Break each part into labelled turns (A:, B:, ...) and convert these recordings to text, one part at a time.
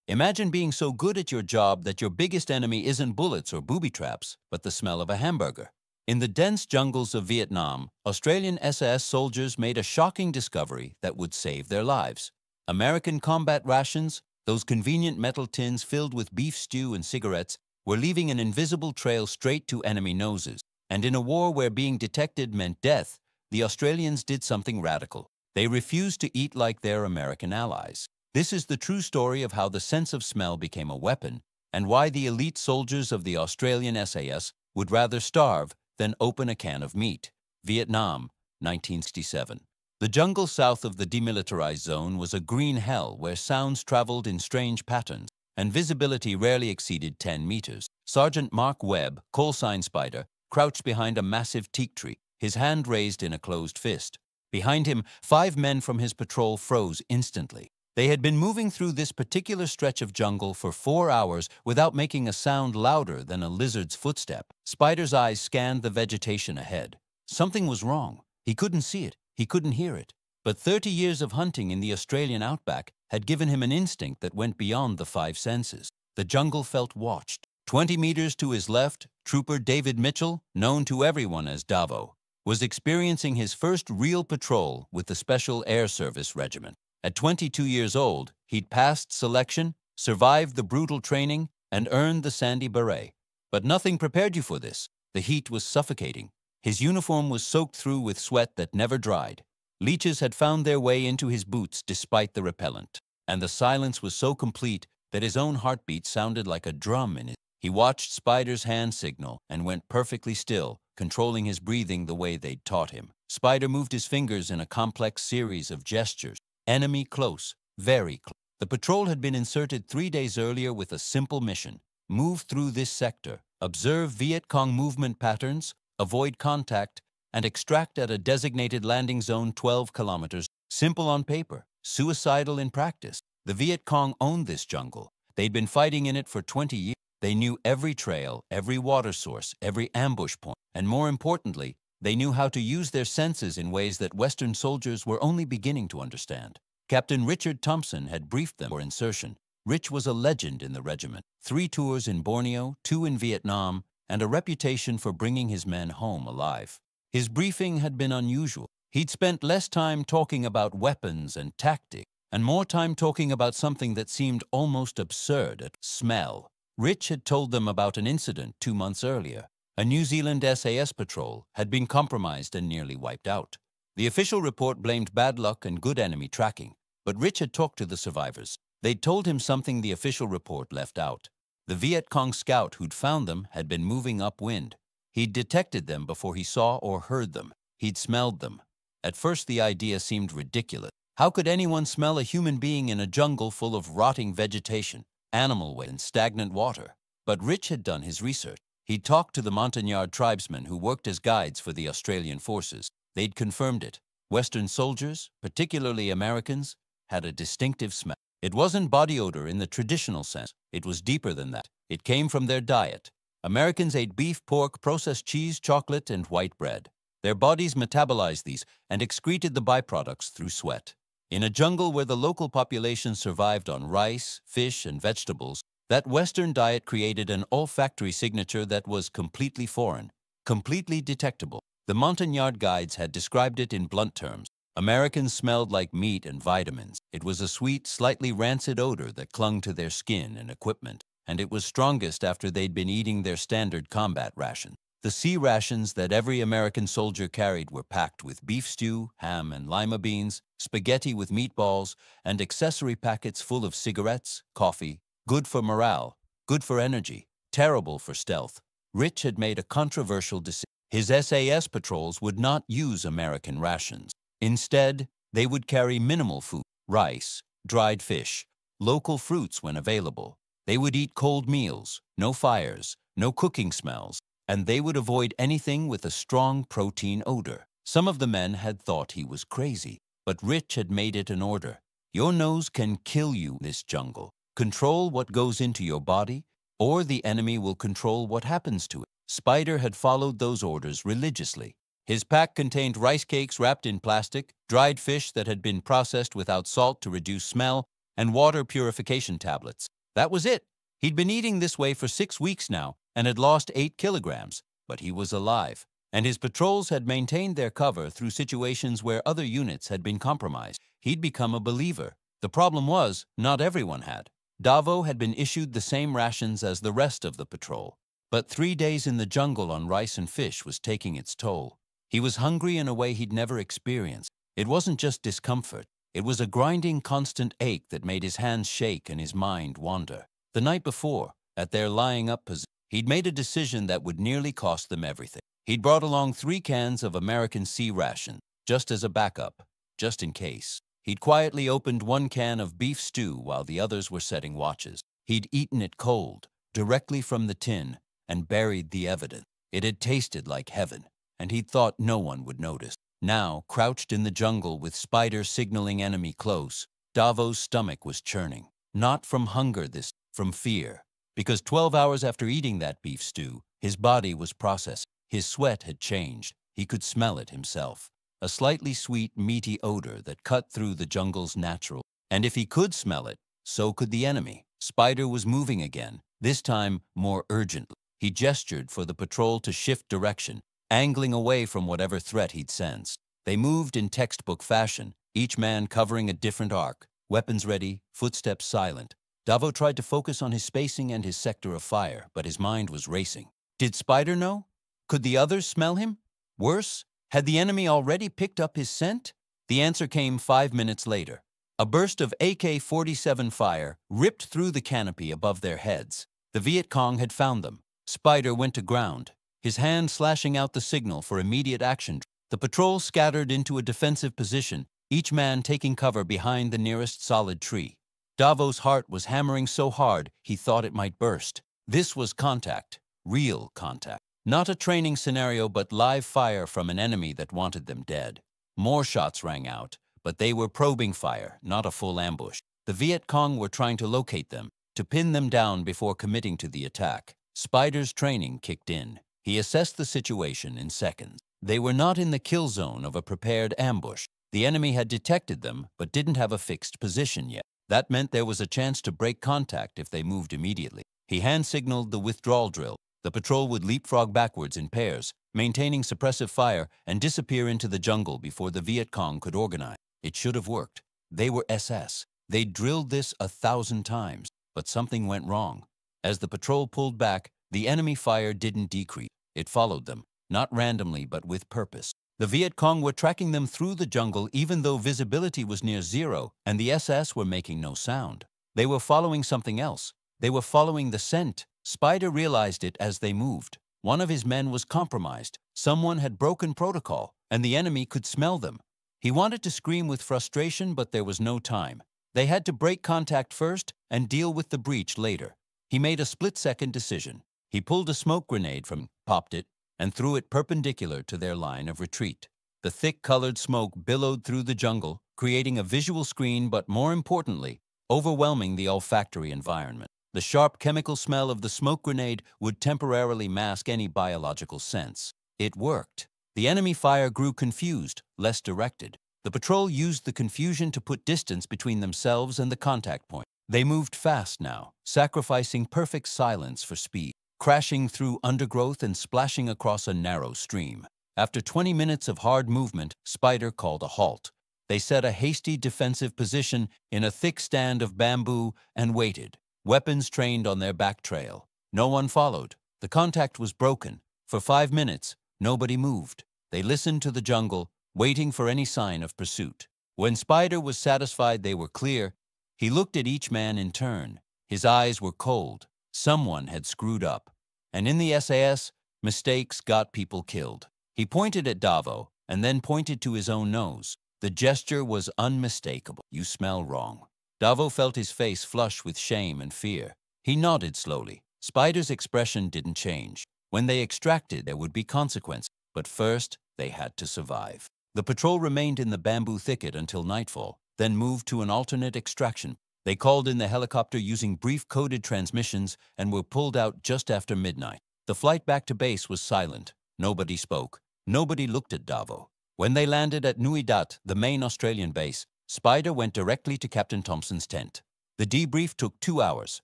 A: Imagine being so good at your job that your biggest enemy isn't bullets or booby traps, but the smell of a hamburger. In the dense jungles of Vietnam, Australian SAS soldiers made a shocking discovery that would save their lives. American combat rations, those convenient metal tins filled with beef stew and cigarettes, were leaving an invisible trail straight to enemy noses. And in a war where being detected meant death, the Australians did something radical. They refused to eat like their American allies. This is the true story of how the sense of smell became a weapon and why the elite soldiers of the Australian SAS would rather starve than open a can of meat. Vietnam, 1967. The jungle south of the demilitarized zone was a green hell where sounds traveled in strange patterns and visibility rarely exceeded 10 meters. Sergeant Mark Webb, call sign Spider, crouched behind a massive teak tree, his hand raised in a closed fist. Behind him, 5 men from his patrol froze instantly. They had been moving through this particular stretch of jungle for 4 hours without making a sound louder than a lizard's footstep. Spider's eyes scanned the vegetation ahead. Something was wrong. He couldn't see it. He couldn't hear it. But 30 years of hunting in the Australian outback had given him an instinct that went beyond the 5 senses. The jungle felt watched. 20 meters to his left, Trooper David Mitchell, known to everyone as Davo, was experiencing his first real patrol with the Special Air Service Regiment. At 22 years old, he'd passed selection, survived the brutal training, and earned the Sandy Beret. But nothing prepared you for this. The heat was suffocating. His uniform was soaked through with sweat that never dried. Leeches had found their way into his boots despite the repellent. And the silence was so complete that his own heartbeat sounded like a drum in his. He watched Spider's hand signal and went perfectly still, controlling his breathing the way they'd taught him. Spider moved his fingers in a complex series of gestures. Enemy close, very close. The patrol had been inserted 3 days earlier with a simple mission: move through this sector, observe Viet Cong movement patterns, avoid contact, and extract at a designated landing zone 12 kilometers. Simple on paper, suicidal in practice. The Viet Cong owned this jungle. They'd been fighting in it for 20 years. They knew every trail, every water source, every ambush point, and more importantly, they knew how to use their senses in ways that Western soldiers were only beginning to understand. Captain Richard Thompson had briefed them for insertion. Rich was a legend in the regiment. 3 tours in Borneo, 2 in Vietnam, and a reputation for bringing his men home alive. His briefing had been unusual. He'd spent less time talking about weapons and tactics, and more time talking about something that seemed almost absurd: smell. Rich had told them about an incident 2 months earlier. A New Zealand SAS patrol had been compromised and nearly wiped out. The official report blamed bad luck and good enemy tracking, but Rich had talked to the survivors. They'd told him something the official report left out. The Viet Cong scout who'd found them had been moving upwind. He'd detected them before he saw or heard them. He'd smelled them. At first the idea seemed ridiculous. How could anyone smell a human being in a jungle full of rotting vegetation, animal waste, and stagnant water? But Rich had done his research. He'd talked to the Montagnard tribesmen who worked as guides for the Australian forces. They'd confirmed it. Western soldiers, particularly Americans, had a distinctive smell. It wasn't body odor in the traditional sense. It was deeper than that. It came from their diet. Americans ate beef, pork, processed cheese, chocolate, and white bread. Their bodies metabolized these and excreted the byproducts through sweat. In a jungle where the local population survived on rice, fish, and vegetables, that Western diet created an olfactory signature that was completely foreign, completely detectable. The Montagnard guides had described it in blunt terms. Americans smelled like meat and vitamins. It was a sweet, slightly rancid odor that clung to their skin and equipment, and it was strongest after they'd been eating their standard combat ration. The C rations that every American soldier carried were packed with beef stew, ham and lima beans, spaghetti with meatballs, and accessory packets full of cigarettes, coffee. Good for morale, good for energy, terrible for stealth. Rich had made a controversial decision. His SAS patrols would not use American rations. Instead, they would carry minimal food: rice, dried fish, local fruits when available. They would eat cold meals, no fires, no cooking smells, and they would avoid anything with a strong protein odor. Some of the men had thought he was crazy, but Rich had made it an order. Your nose can kill you in this jungle. Control what goes into your body, or the enemy will control what happens to it. Spider had followed those orders religiously. His pack contained rice cakes wrapped in plastic, dried fish that had been processed without salt to reduce smell, and water purification tablets. That was it. He'd been eating this way for 6 weeks now and had lost 8 kilograms, but he was alive, and his patrols had maintained their cover through situations where other units had been compromised. He'd become a believer. The problem was, not everyone had. Davo had been issued the same rations as the rest of the patrol, but 3 days in the jungle on rice and fish was taking its toll. He was hungry in a way he'd never experienced. It wasn't just discomfort. It was a grinding, constant ache that made his hands shake and his mind wander. The night before, at their lying-up position, he'd made a decision that would nearly cost them everything. He'd brought along 3 cans of American sea rations, just as a backup, just in case. He'd quietly opened 1 can of beef stew while the others were setting watches. He'd eaten it cold, directly from the tin, and buried the evidence. It had tasted like heaven, and he'd thought no one would notice. Now, crouched in the jungle with Spider signaling enemy close, Davo's stomach was churning. Not from hunger from fear. Because 12 hours after eating that beef stew, his body was processing. His sweat had changed. He could smell it himself. A slightly sweet, meaty odor that cut through the jungle's natural. And if he could smell it, so could the enemy. Spider was moving again, this time more urgently. He gestured for the patrol to shift direction, angling away from whatever threat he'd sensed. They moved in textbook fashion, each man covering a different arc, weapons ready, footsteps silent. Davo tried to focus on his spacing and his sector of fire, but his mind was racing. Did Spider know? Could the others smell him? Worse, had the enemy already picked up his scent? The answer came 5 minutes later. A burst of AK-47 fire ripped through the canopy above their heads. The Viet Cong had found them. Spider went to ground, his hand slashing out the signal for immediate action. The patrol scattered into a defensive position, each man taking cover behind the nearest solid tree. Davo's heart was hammering so hard he thought it might burst. This was contact, real contact. Not a training scenario, but live fire from an enemy that wanted them dead. More shots rang out, but they were probing fire, not a full ambush. The Viet Cong were trying to locate them, to pin them down before committing to the attack. Spider's training kicked in. He assessed the situation in seconds. They were not in the kill zone of a prepared ambush. The enemy had detected them, but didn't have a fixed position yet. That meant there was a chance to break contact if they moved immediately. He hand-signaled the withdrawal drill. The patrol would leapfrog backwards in pairs, maintaining suppressive fire, and disappear into the jungle before the Viet Cong could organize. It should have worked. They were SS. They'd drilled this 1,000 times, but something went wrong. As the patrol pulled back, the enemy fire didn't decrease. It followed them, not randomly but with purpose. The Viet Cong were tracking them through the jungle even though visibility was near zero and the SS were making no sound. They were following something else. They were following the scent. Spider realized it as they moved. One of his men was compromised. Someone had broken protocol, and the enemy could smell them. He wanted to scream with frustration, but there was no time. They had to break contact first and deal with the breach later. He made a split-second decision. He pulled a smoke grenade popped it, and threw it perpendicular to their line of retreat. The thick-colored smoke billowed through the jungle, creating a visual screen, but more importantly, overwhelming the olfactory environment. The sharp chemical smell of the smoke grenade would temporarily mask any biological sense. It worked. The enemy fire grew confused, less directed. The patrol used the confusion to put distance between themselves and the contact point. They moved fast now, sacrificing perfect silence for speed, crashing through undergrowth and splashing across a narrow stream. After 20 minutes of hard movement, Spider called a halt. They set a hasty defensive position in a thick stand of bamboo and waited, weapons trained on their back trail. No one followed. The contact was broken. For 5 minutes, nobody moved. They listened to the jungle, waiting for any sign of pursuit. When Spider was satisfied they were clear, he looked at each man in turn. His eyes were cold. Someone had screwed up. And in the SAS, mistakes got people killed. He pointed at Davo and then pointed to his own nose. The gesture was unmistakable. You smell wrong. Davo felt his face flush with shame and fear. He nodded slowly. Spider's expression didn't change. When they extracted, there would be consequences. But first, they had to survive. The patrol remained in the bamboo thicket until nightfall, then moved to an alternate extraction. They called in the helicopter using brief coded transmissions and were pulled out just after midnight. The flight back to base was silent. Nobody spoke. Nobody looked at Davo. When they landed at Nui Dat, the main Australian base, Spider went directly to Captain Thompson's tent. The debrief took 2 hours.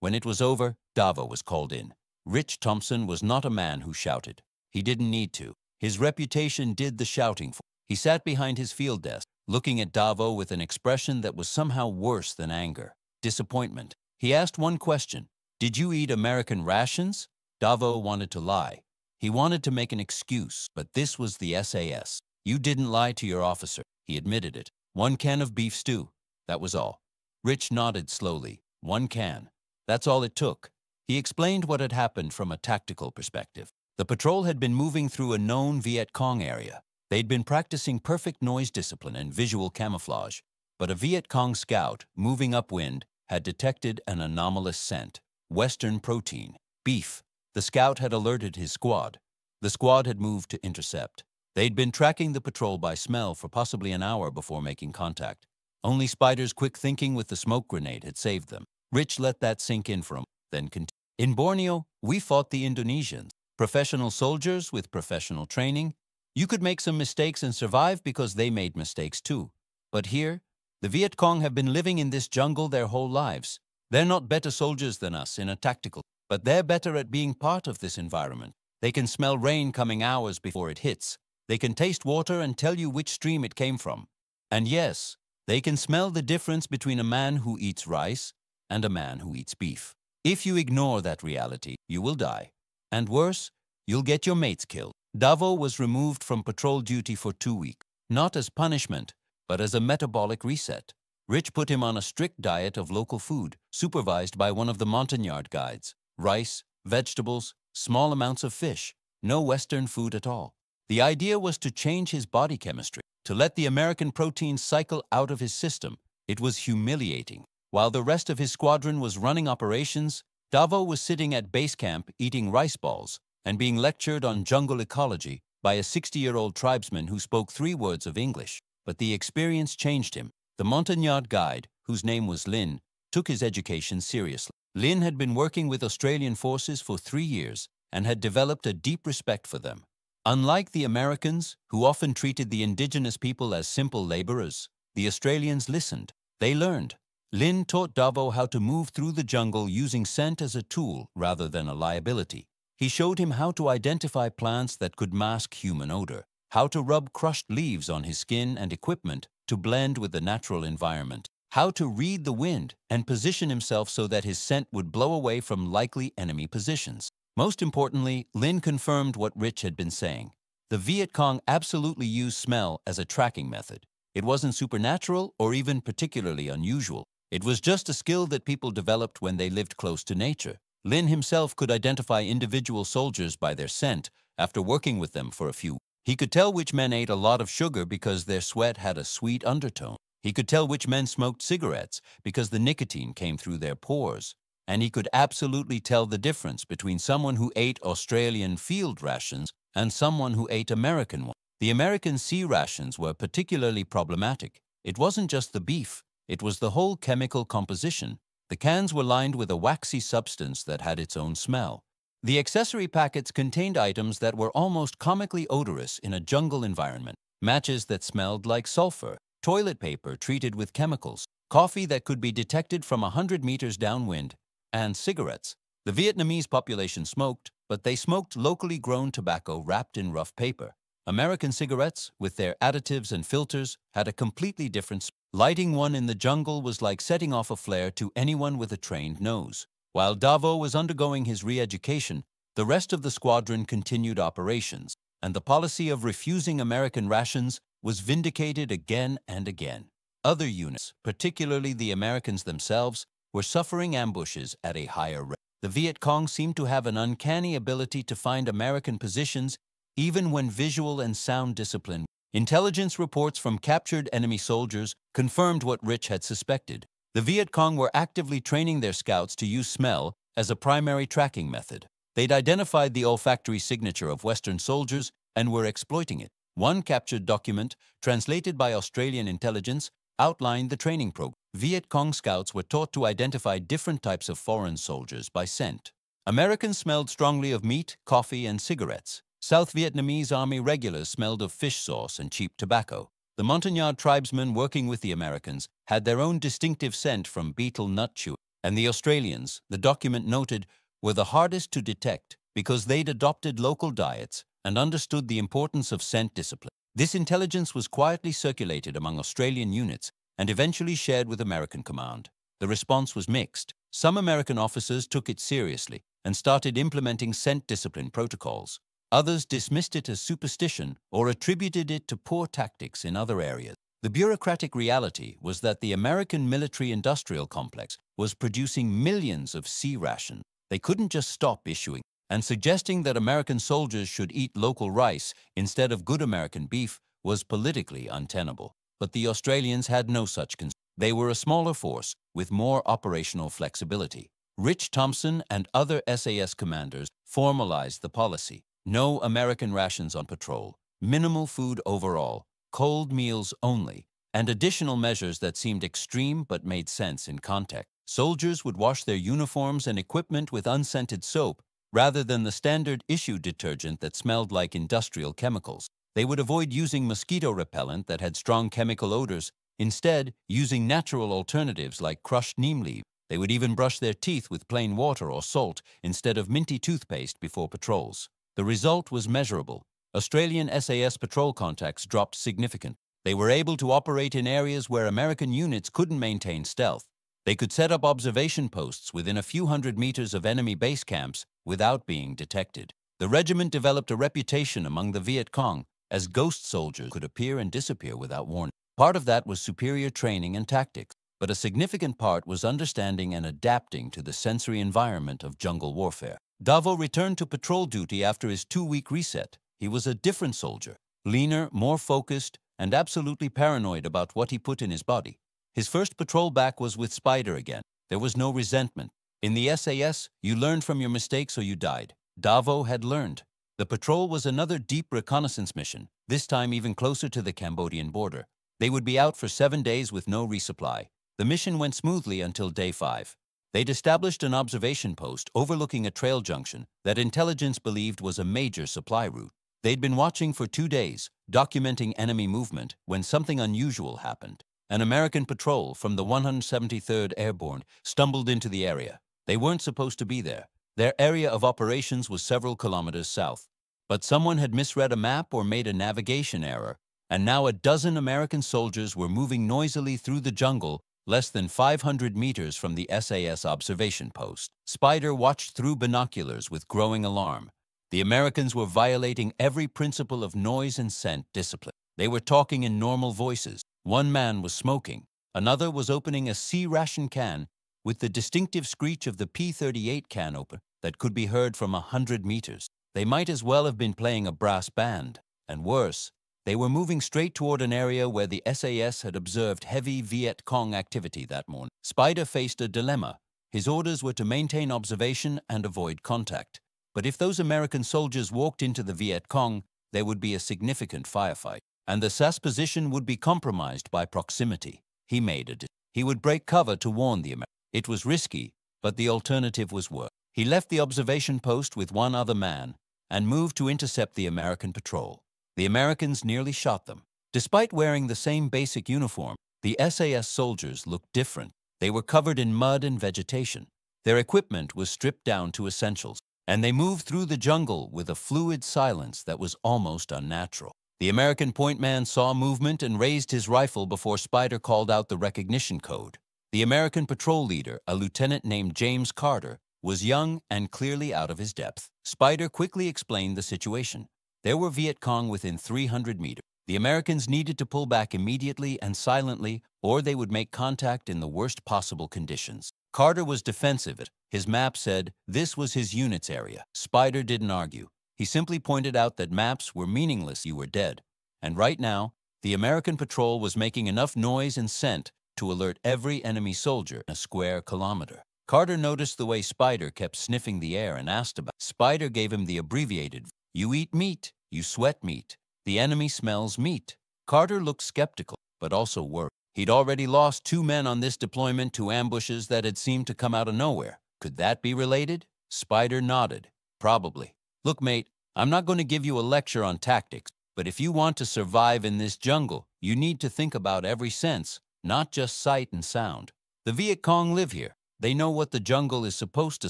A: When it was over, Davo was called in. Rich Thompson was not a man who shouted. He didn't need to. His reputation did the shouting for him. He sat behind his field desk, looking at Davo with an expression that was somehow worse than anger, disappointment. He asked one question: "Did you eat American rations?" Davo wanted to lie. He wanted to make an excuse, but this was the SAS. "You didn't lie to your officer." He admitted it. "1 can of beef stew. That was all." Rich nodded slowly. 1 can. That's all it took. He explained what had happened from a tactical perspective. The patrol had been moving through a known Viet Cong area. They'd been practicing perfect noise discipline and visual camouflage, but a Viet Cong scout, moving upwind, had detected an anomalous scent: Western protein, beef. The scout had alerted his squad. The squad had moved to intercept. They'd been tracking the patrol by smell for possibly an hour before making contact. Only Spider's quick thinking with the smoke grenade had saved them. Rich let that sink in for him, then continued. "In Borneo, we fought the Indonesians. Professional soldiers with professional training. You could make some mistakes and survive because they made mistakes too. But here, the Viet Cong have been living in this jungle their whole lives. They're not better soldiers than us in a tactical, but they're better at being part of this environment. They can smell rain coming hours before it hits. They can taste water and tell you which stream it came from. And yes, they can smell the difference between a man who eats rice and a man who eats beef. If you ignore that reality, you will die. And worse, you'll get your mates killed." Davo was removed from patrol duty for 2 weeks, not as punishment, but as a metabolic reset. Rich put him on a strict diet of local food, supervised by one of the Montagnard guides: rice, vegetables, small amounts of fish, no Western food at all. The idea was to change his body chemistry, to let the American protein cycle out of his system. It was humiliating. While the rest of his squadron was running operations, Davo was sitting at base camp eating rice balls and being lectured on jungle ecology by a 60-year-old tribesman who spoke 3 words of English. But the experience changed him. The Montagnard guide, whose name was Lin, took his education seriously. Lin had been working with Australian forces for 3 years and had developed a deep respect for them. Unlike the Americans, who often treated the indigenous people as simple laborers, the Australians listened. They learned. Lin taught Davo how to move through the jungle using scent as a tool rather than a liability. He showed him how to identify plants that could mask human odor, how to rub crushed leaves on his skin and equipment to blend with the natural environment, how to read the wind and position himself so that his scent would blow away from likely enemy positions. Most importantly, Lin confirmed what Rich had been saying. The Viet Cong absolutely used smell as a tracking method. It wasn't supernatural or even particularly unusual. It was just a skill that people developed when they lived close to nature. Lin himself could identify individual soldiers by their scent after working with them for a few. He could tell which men ate a lot of sugar because their sweat had a sweet undertone. He could tell which men smoked cigarettes because the nicotine came through their pores. And he could absolutely tell the difference between someone who ate Australian field rations and someone who ate American ones. The American sea rations were particularly problematic. It wasn't just the beef, it was the whole chemical composition. The cans were lined with a waxy substance that had its own smell. The accessory packets contained items that were almost comically odorous in a jungle environment: matches that smelled like sulfur, toilet paper treated with chemicals, coffee that could be detected from 100 meters downwind, and cigarettes. The Vietnamese population smoked, but they smoked locally grown tobacco wrapped in rough paper. American cigarettes, with their additives and filters, had a completely different smell. Lighting one in the jungle was like setting off a flare to anyone with a trained nose. While Davo was undergoing his re-education, the rest of the squadron continued operations, and the policy of refusing American rations was vindicated again and again. Other units, particularly the Americans themselves, were suffering ambushes at a higher rate. The Viet Cong seemed to have an uncanny ability to find American positions even when visual and sound discipline. Intelligence reports from captured enemy soldiers confirmed what Rich had suspected. The Viet Cong were actively training their scouts to use smell as a primary tracking method. They'd identified the olfactory signature of Western soldiers and were exploiting it. One captured document, translated by Australian intelligence, outlined the training program. Viet Cong scouts were taught to identify different types of foreign soldiers by scent. Americans smelled strongly of meat, coffee, and cigarettes. South Vietnamese Army regulars smelled of fish sauce and cheap tobacco. The Montagnard tribesmen working with the Americans had their own distinctive scent from betel nut chewing. And the Australians, the document noted, were the hardest to detect because they'd adopted local diets and understood the importance of scent discipline. This intelligence was quietly circulated among Australian units and eventually shared with American command. The response was mixed. Some American officers took it seriously and started implementing scent discipline protocols. Others dismissed it as superstition or attributed it to poor tactics in other areas. The bureaucratic reality was that the American military-industrial complex was producing millions of sea rations. They couldn't just stop issuing, and suggesting that American soldiers should eat local rice instead of good American beef was politically untenable. But the Australians had no such concern. They were a smaller force with more operational flexibility. Rich Thompson and other SAS commanders formalized the policy. No American rations on patrol, minimal food overall, cold meals only, and additional measures that seemed extreme but made sense in context. Soldiers would wash their uniforms and equipment with unscented soap rather than the standard issue detergent that smelled like industrial chemicals. They would avoid using mosquito repellent that had strong chemical odors, instead using natural alternatives like crushed neem leaf. They would even brush their teeth with plain water or salt instead of minty toothpaste before patrols. The result was measurable. Australian SAS patrol contacts dropped significantly. They were able to operate in areas where American units couldn't maintain stealth. They could set up observation posts within a few hundred meters of enemy base camps without being detected. The regiment developed a reputation among the Viet Cong as ghost soldiers could appear and disappear without warning. Part of that was superior training and tactics, but a significant part was understanding and adapting to the sensory environment of jungle warfare. Davo returned to patrol duty after his 2-week reset. He was a different soldier, leaner, more focused, and absolutely paranoid about what he put in his body. His first patrol back was with Spider again. There was no resentment. In the SAS, you learned from your mistakes or you died. Davo had learned. The patrol was another deep reconnaissance mission, this time even closer to the Cambodian border. They would be out for 7 days with no resupply. The mission went smoothly until day 5. They'd established an observation post overlooking a trail junction that intelligence believed was a major supply route. They'd been watching for 2 days, documenting enemy movement, when something unusual happened. An American patrol from the 173rd Airborne stumbled into the area. They weren't supposed to be there. Their area of operations was several kilometers south. But someone had misread a map or made a navigation error, and now a dozen American soldiers were moving noisily through the jungle less than 500 meters from the SAS observation post. Spider watched through binoculars with growing alarm. The Americans were violating every principle of noise and scent discipline. They were talking in normal voices. One man was smoking. Another was opening a sea ration can with the distinctive screech of the P-38 can opener that could be heard from 100 meters. They might as well have been playing a brass band. And worse, they were moving straight toward an area where the SAS had observed heavy Viet Cong activity that morning. Spider faced a dilemma. His orders were to maintain observation and avoid contact. But if those American soldiers walked into the Viet Cong, there would be a significant firefight, and the SAS position would be compromised by proximity. He made a decision. He would break cover to warn the Americans. It was risky, but the alternative was worse. He left the observation post with one other man and moved to intercept the American patrol. The Americans nearly shot them. Despite wearing the same basic uniform, the SAS soldiers looked different. They were covered in mud and vegetation. Their equipment was stripped down to essentials, and they moved through the jungle with a fluid silence that was almost unnatural. The American point man saw movement and raised his rifle before Spider called out the recognition code. The American patrol leader, a lieutenant named James Carter, was young and clearly out of his depth. Spider quickly explained the situation. There were Viet Cong within 300 meters. The Americans needed to pull back immediately and silently, or they would make contact in the worst possible conditions. Carter was defensive. His map said this was his unit's area. Spider didn't argue. He simply pointed out that maps were meaningless. You were dead. And right now, the American patrol was making enough noise and scent to alert every enemy soldier in a square kilometer. Carter noticed the way Spider kept sniffing the air and asked about it. Spider gave him the abbreviated, "You eat meat, you sweat meat. The enemy smells meat." Carter looked skeptical, but also worried. He'd already lost 2 men on this deployment to ambushes that had seemed to come out of nowhere. Could that be related? Spider nodded. Probably. Look, mate, I'm not going to give you a lecture on tactics, but if you want to survive in this jungle, you need to think about every sense, not just sight and sound. The Viet Cong live here. They know what the jungle is supposed to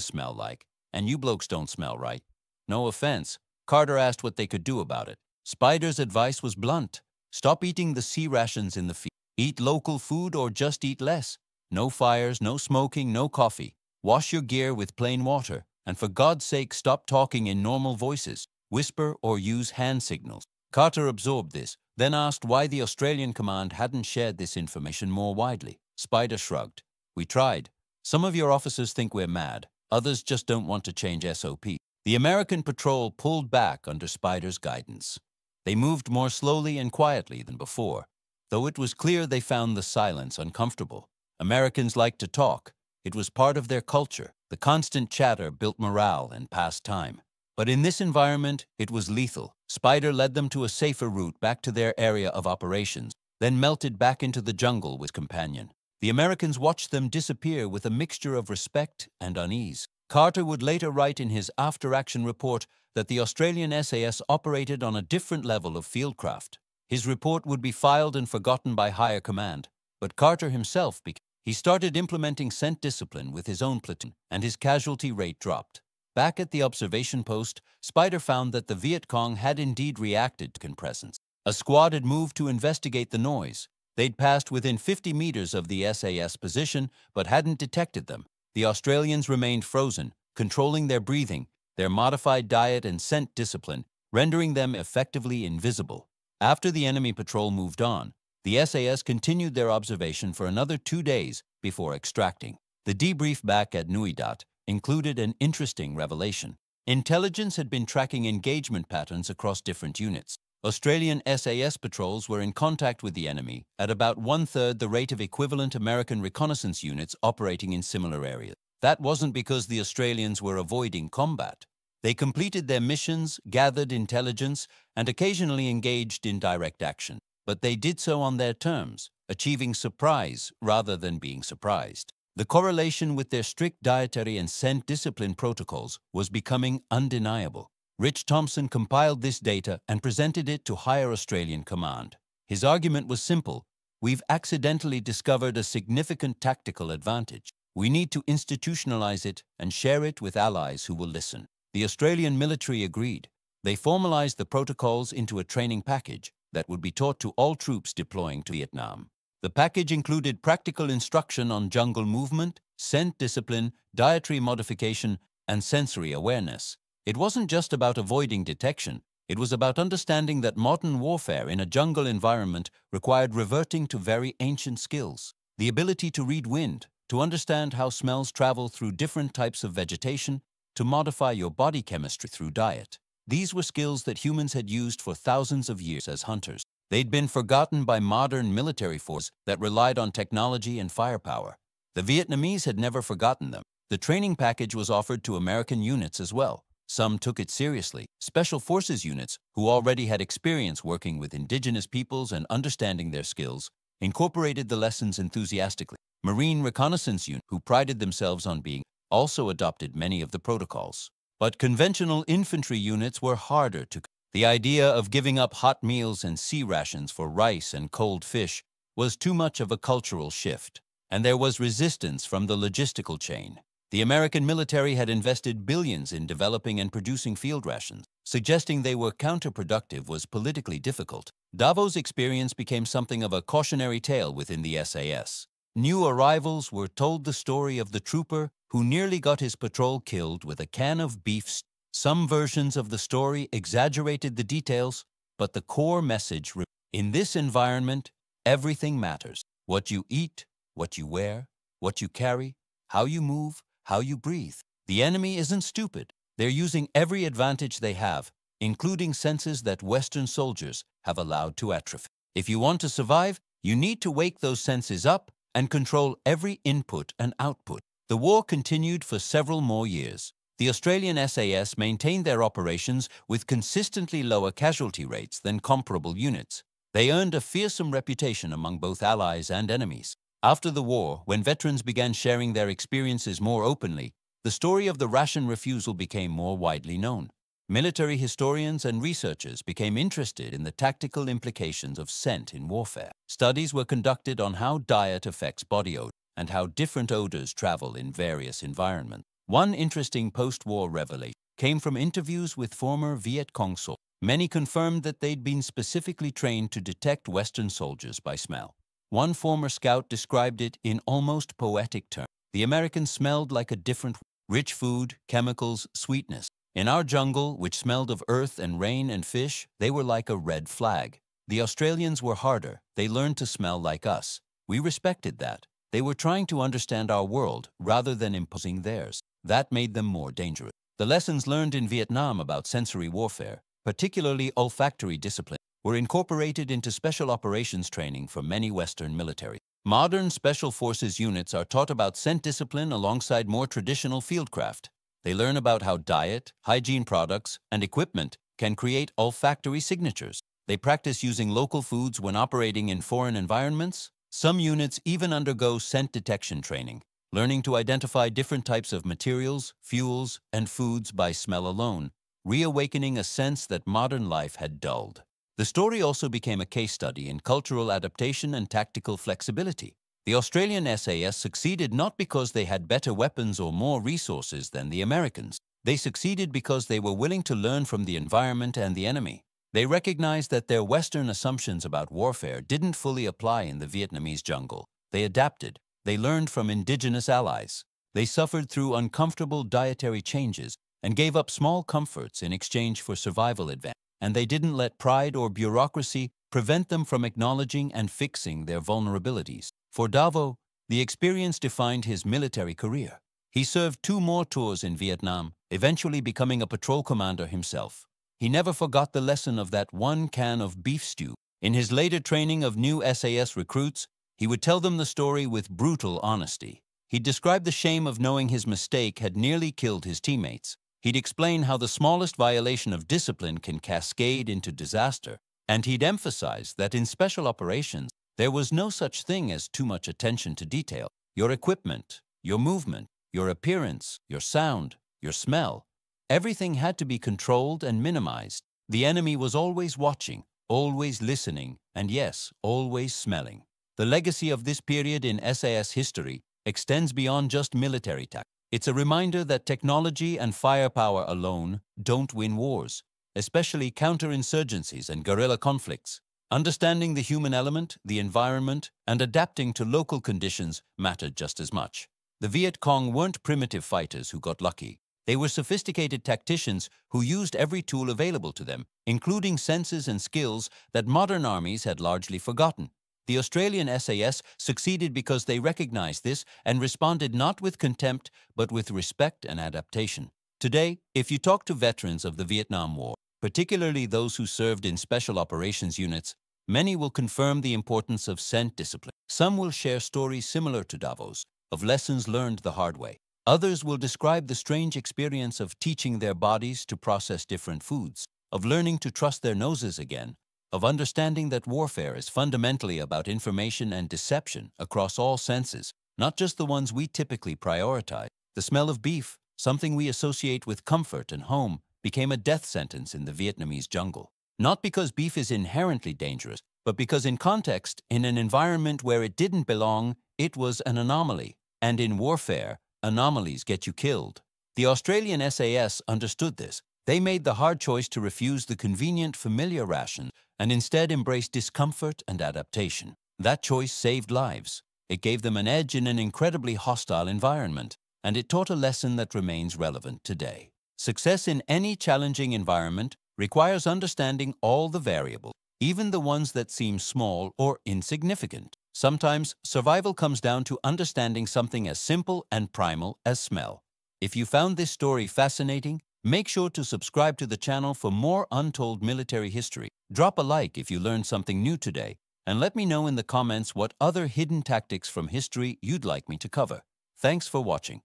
A: smell like, and you blokes don't smell right. No offense. Carter asked what they could do about it. Spider's advice was blunt. Stop eating the sea rations in the field. Eat local food or just eat less. No fires, no smoking, no coffee. Wash your gear with plain water. And for God's sake, stop talking in normal voices. Whisper or use hand signals. Carter absorbed this, then asked why the Australian command hadn't shared this information more widely. Spider shrugged. We tried. Some of your officers think we're mad. Others just don't want to change SOP. The American patrol pulled back under Spider's guidance. They moved more slowly and quietly than before, though it was clear they found the silence uncomfortable. Americans liked to talk. It was part of their culture. The constant chatter built morale and passed time. But in this environment, it was lethal. Spider led them to a safer route back to their area of operations, then melted back into the jungle with companion. The Americans watched them disappear with a mixture of respect and unease. Carter would later write in his after-action report that the Australian SAS operated on a different level of fieldcraft. His report would be filed and forgotten by higher command, but Carter himself he started implementing scent discipline with his own platoon, and his casualty rate dropped. Back at the observation post, Spider found that the Viet Cong had indeed reacted to American presence. A squad had moved to investigate the noise. They'd passed within 50 meters of the SAS position, but hadn't detected them. The Australians remained frozen, controlling their breathing, their modified diet and scent discipline, rendering them effectively invisible. After the enemy patrol moved on, the SAS continued their observation for another 2 days before extracting. The debrief back at Nui Dat included an interesting revelation. Intelligence had been tracking engagement patterns across different units. Australian SAS patrols were in contact with the enemy at about 1/3 the rate of equivalent American reconnaissance units operating in similar areas. That wasn't because the Australians were avoiding combat. They completed their missions, gathered intelligence, and occasionally engaged in direct action. But they did so on their terms, achieving surprise rather than being surprised. The correlation with their strict dietary and scent discipline protocols was becoming undeniable. Rich Thompson compiled this data and presented it to higher Australian command. His argument was simple. We've accidentally discovered a significant tactical advantage. We need to institutionalize it and share it with allies who will listen. The Australian military agreed. They formalized the protocols into a training package that would be taught to all troops deploying to Vietnam. The package included practical instruction on jungle movement, scent discipline, dietary modification, and sensory awareness. It wasn't just about avoiding detection. It was about understanding that modern warfare in a jungle environment required reverting to very ancient skills. The ability to read wind, to understand how smells travel through different types of vegetation, to modify your body chemistry through diet. These were skills that humans had used for thousands of years as hunters. They'd been forgotten by modern military forces that relied on technology and firepower. The Vietnamese had never forgotten them. The training package was offered to American units as well. Some took it seriously. Special forces units, who already had experience working with indigenous peoples and understanding their skills, incorporated the lessons enthusiastically. Marine reconnaissance units, who prided themselves on being, also adopted many of the protocols. But conventional infantry units were harder to. The idea of giving up hot meals and sea rations for rice and cold fish was too much of a cultural shift, and there was resistance from the logistical chain. The American military had invested billions in developing and producing field rations. Suggesting they were counterproductive was politically difficult. Davos' experience became something of a cautionary tale within the SAS. New arrivals were told the story of the trooper who nearly got his patrol killed with a can of beef stew. Some versions of the story exaggerated the details, but the core message remained. In this environment, everything matters. What you eat, what you wear, what you carry, how you move, how you breathe. The enemy isn't stupid. They're using every advantage they have, including senses that Western soldiers have allowed to atrophy. If you want to survive, you need to wake those senses up and control every input and output. The war continued for several more years. The Australian SAS maintained their operations with consistently lower casualty rates than comparable units. They earned a fearsome reputation among both allies and enemies. After the war, when veterans began sharing their experiences more openly, the story of the ration refusal became more widely known. Military historians and researchers became interested in the tactical implications of scent in warfare. Studies were conducted on how diet affects body odor. and how different odors travel in various environments. One interesting post-war revelation came from interviews with former Viet Cong soldiers. Many confirmed that they'd been specifically trained to detect Western soldiers by smell. One former scout described it in almost poetic terms. The Americans smelled like a different, rich food, chemicals, sweetness. In our jungle, which smelled of earth and rain and fish, they were like a red flag. The Australians were harder. They learned to smell like us. We respected that. They were trying to understand our world rather than imposing theirs. That made them more dangerous. The lessons learned in Vietnam about sensory warfare, particularly olfactory discipline, were incorporated into special operations training for many Western military. Modern Special Forces units are taught about scent discipline alongside more traditional fieldcraft. They learn about how diet, hygiene products, and equipment can create olfactory signatures. They practice using local foods when operating in foreign environments. Some units even undergo scent detection training, learning to identify different types of materials, fuels, and foods by smell alone, reawakening a sense that modern life had dulled. The story also became a case study in cultural adaptation and tactical flexibility. The Australian SAS succeeded not because they had better weapons or more resources than the Americans. They succeeded because they were willing to learn from the environment and the enemy. They recognized that their Western assumptions about warfare didn't fully apply in the Vietnamese jungle. They adapted. They learned from indigenous allies. They suffered through uncomfortable dietary changes and gave up small comforts in exchange for survival advantage. And they didn't let pride or bureaucracy prevent them from acknowledging and fixing their vulnerabilities. For Davo, the experience defined his military career. He served 2 more tours in Vietnam, eventually becoming a patrol commander himself. He never forgot the lesson of that 1 can of beef stew. In his later training of new SAS recruits, he would tell them the story with brutal honesty. He'd describe the shame of knowing his mistake had nearly killed his teammates. He'd explain how the smallest violation of discipline can cascade into disaster. And he'd emphasize that in special operations, there was no such thing as too much attention to detail. Your equipment, your movement, your appearance, your sound, your smell, everything had to be controlled and minimized. The enemy was always watching, always listening, and yes, always smelling. The legacy of this period in SAS history extends beyond just military tactics. It's a reminder that technology and firepower alone don't win wars, especially counterinsurgencies and guerrilla conflicts. Understanding the human element, the environment, and adapting to local conditions mattered just as much. The Viet Cong weren't primitive fighters who got lucky. They were sophisticated tacticians who used every tool available to them, including senses and skills that modern armies had largely forgotten. The Australian SAS succeeded because they recognized this and responded not with contempt, but with respect and adaptation. Today, if you talk to veterans of the Vietnam War, particularly those who served in special operations units, many will confirm the importance of scent discipline. Some will share stories similar to Davo's, of lessons learned the hard way. Others will describe the strange experience of teaching their bodies to process different foods, of learning to trust their noses again, of understanding that warfare is fundamentally about information and deception across all senses, not just the ones we typically prioritize. The smell of beef, something we associate with comfort and home, became a death sentence in the Vietnamese jungle. Not because beef is inherently dangerous, but because in context, in an environment where it didn't belong, it was an anomaly. And in warfare, anomalies get you killed. The Australian SAS understood this. They made the hard choice to refuse the convenient, familiar ration and instead embrace discomfort and adaptation. That choice saved lives. It gave them an edge in an incredibly hostile environment, and it taught a lesson that remains relevant today. Success in any challenging environment requires understanding all the variables, even the ones that seem small or insignificant. Sometimes, survival comes down to understanding something as simple and primal as smell. If you found this story fascinating, make sure to subscribe to the channel for more untold military history. Drop a like if you learned something new today, and let me know in the comments what other hidden tactics from history you'd like me to cover. Thanks for watching.